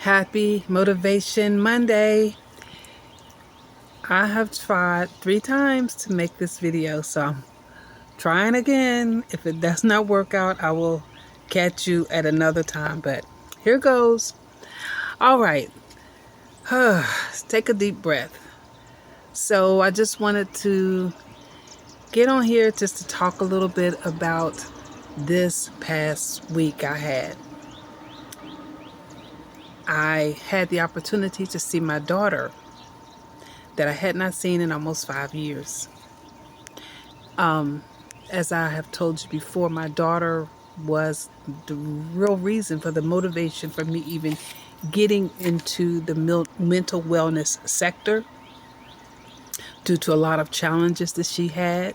Happy Motivation Monday. I have tried 3 times to make this video, so I'm trying again. If it does not work out, I will catch you at another time, but here goes. All right. Take a deep breath. So I just wanted to get on here just to talk a little bit about this past week I had the opportunity to see my daughter that I had not seen in almost 5 years. As I have told you before, my daughter was the real reason for the motivation for me even getting into the mental wellness sector due to a lot of challenges that she had.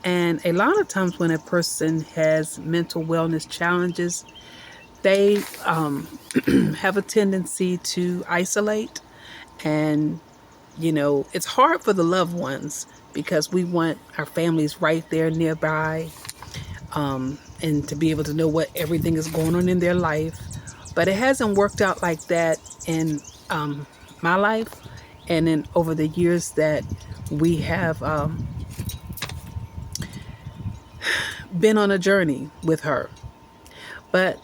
And a lot of times when a person has mental wellness challenges, they have a tendency to isolate. And, it's hard for the loved ones because we want our families right there nearby, and to be able to know what everything is going on in their life. But it hasn't worked out like that in my life and in over the years that we have been on a journey with her. But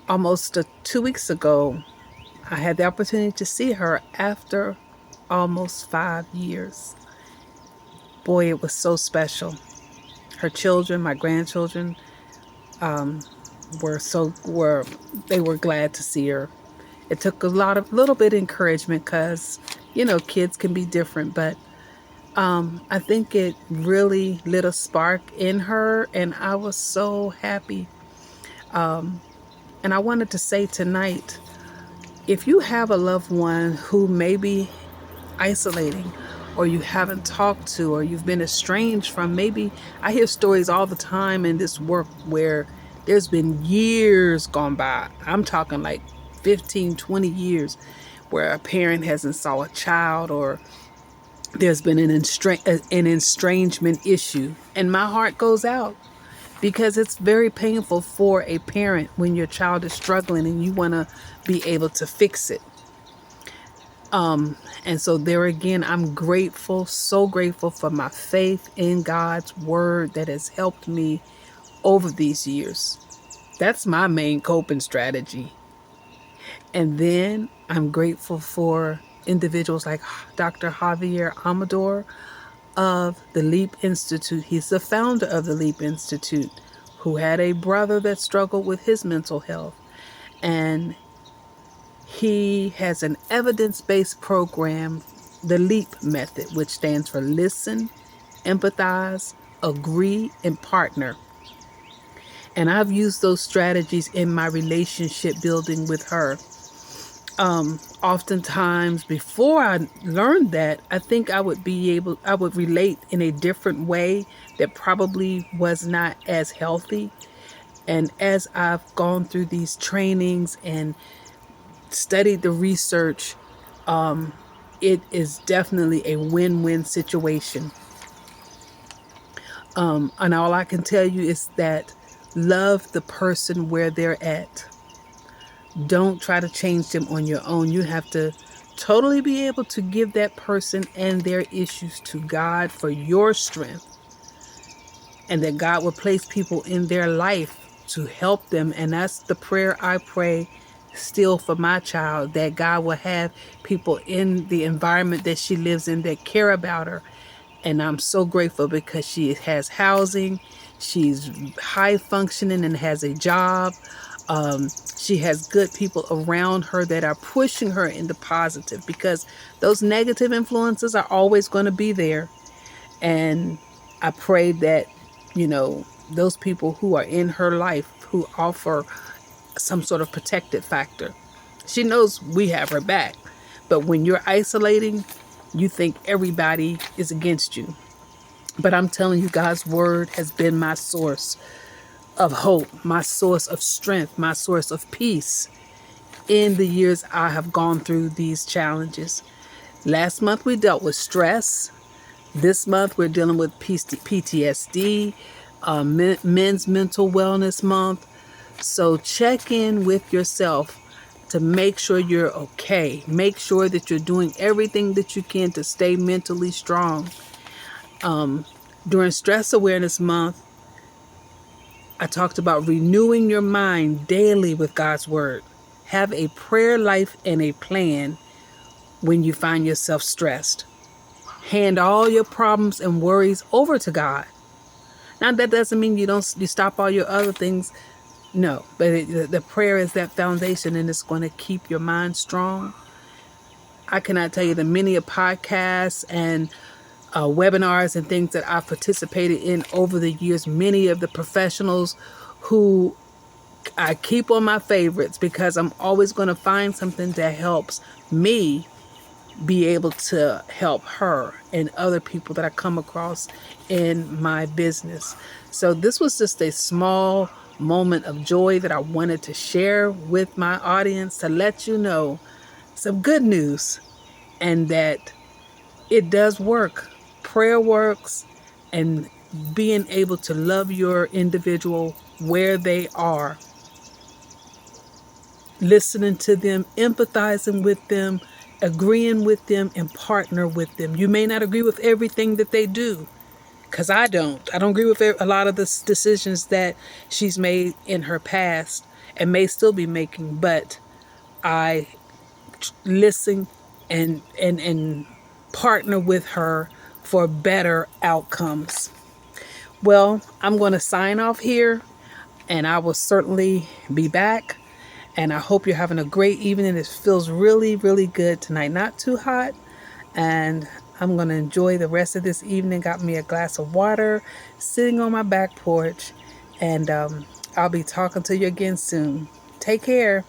almost 2 weeks ago, I had the opportunity to see her after almost 5 years. Boy, it was so special. Her children, my grandchildren, they were glad to see her. It took little bit of encouragement because, kids can be different, but I think it really lit a spark in her, and I was so happy. And I wanted to say tonight, if you have a loved one who may be isolating, or you haven't talked to, or you've been estranged from, maybe I hear stories all the time in this work where there's been years gone by. I'm talking like 15, 20 years where a parent hasn't saw a child, or there's been an estrangement issue. And my heart goes out because it's very painful for a parent when your child is struggling and you want to be able to fix it. And so there again, I'm grateful, so grateful for my faith in God's word that has helped me over these years. That's my main coping strategy. And then I'm grateful for individuals like Dr. Javier Amador of the Leap Institute. He's the founder of the Leap Institute, who had a brother that struggled with his mental health. And he has an evidence-based program, the LEAP method, which stands for Listen, Empathize, Agree, and Partner. And I've used those strategies in my relationship building with her. Oftentimes before I learned that, I think I would relate in a different way that probably was not as healthy. And as I've gone through these trainings and studied the research, it is definitely a win-win situation. And all I can tell you is that love the person where they're at. Don't try to change them on your own. You have to totally be able to give that person and their issues to God for your strength. And that God will place people in their life to help them. And that's the prayer I pray still for my child, that God will have people in the environment that she lives in that care about her. And I'm so grateful because she has housing, she's high functioning and has a job. She has good people around her that are pushing her into positive, because those negative influences are always going to be there. And I pray that, those people who are in her life who offer some sort of protective factor. She knows we have her back, but when you're isolating, you think everybody is against you. But I'm telling you, God's word has been my source of hope, my source of strength, my source of peace in the years I have gone through these challenges. Last month we dealt with stress. This month we're dealing with PTSD, Men's Mental Wellness Month. So check in with yourself to make sure you're okay. Make sure that you're doing everything that you can to stay mentally strong. During Stress Awareness Month, I talked about renewing your mind daily with God's Word. Have a prayer life and a plan when you find yourself stressed. Hand all your problems and worries over to God. Now, that doesn't mean you stop all your other things. No, but the prayer is that foundation, and it's going to keep your mind strong. I cannot tell you the many podcasts and webinars and things that I've participated in over the years. Many of the professionals who I keep on my favorites, because I'm always going to find something that helps me be able to help her and other people that I come across in my business. So this was just a small moment of joy that I wanted to share with my audience, to let you know some good news, and that it does work. Prayer works, and being able to love your individual where they are, listening to them, empathizing with them, agreeing with them, and partner with them. You may not agree with everything that they do, because I don't agree with a lot of the decisions that she's made in her past and may still be making, but I listen and partner with her for better outcomes. Well, I'm going to sign off here, and I will certainly be back. And I hope you're having a great evening. It feels really, really good tonight. Not too hot. And I'm going to enjoy the rest of this evening. Got me a glass of water, sitting on my back porch. And I'll be talking to you again soon. Take care.